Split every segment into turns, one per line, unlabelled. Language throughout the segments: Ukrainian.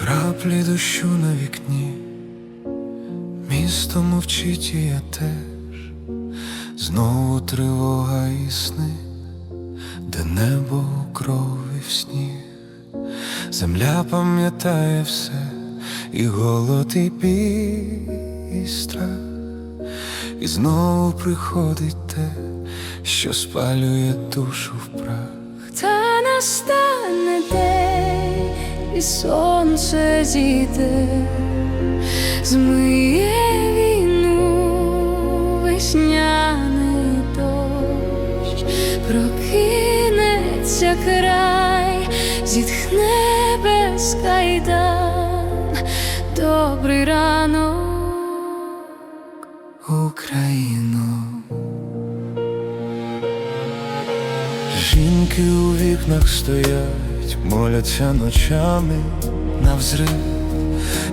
краплі дощу на вікні, місто мовчить, і я теж. Знову тривога і сни, де небо у крові в сніг. Земля пам'ятає все, і голод, і біль, і страх. І знову приходить те, що спалює душу в прах.
Та настане день, і сонце зійде, змиє війну весняний дощ, прокинеться край, зітхне без кайдан. Добрий ранок,
Україно. Жінки у вікнах стоять, моляться ночами навзрив.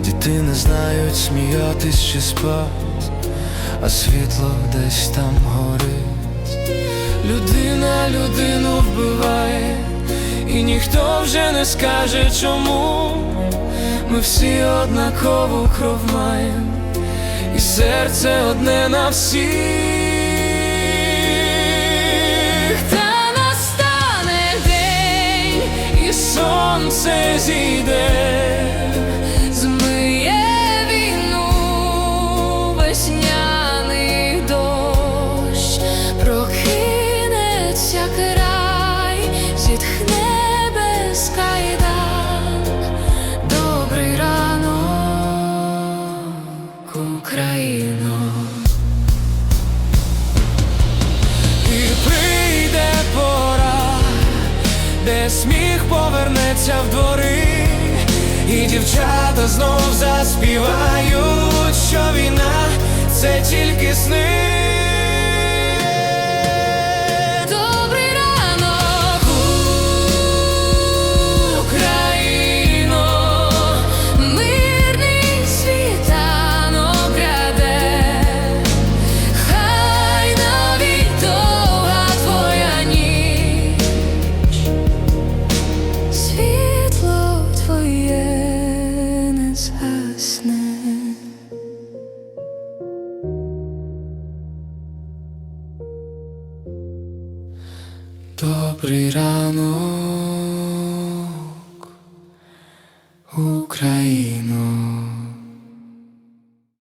Діти не знають, сміятись чи спать, а світло десь там горить. Людина людину вбиває, і ніхто вже не скаже чому. Ми всі однакову кров маєм, і серце одне на всіх.
та настане день,
І сонце зійде,
змиє війну весняний дощ, прокинеться край, зітхне без кайдан. Добрий ранок, Україно.
і прийде пора, де сміх повернеться в двори, і дівчата знов заспівають, що війна – це тільки сни.
Добрий ранок, Україно, мирний світанок гряде, хай навіть довга твоя ніч, світло твоє не згасне.
Добрий ранок, Україно.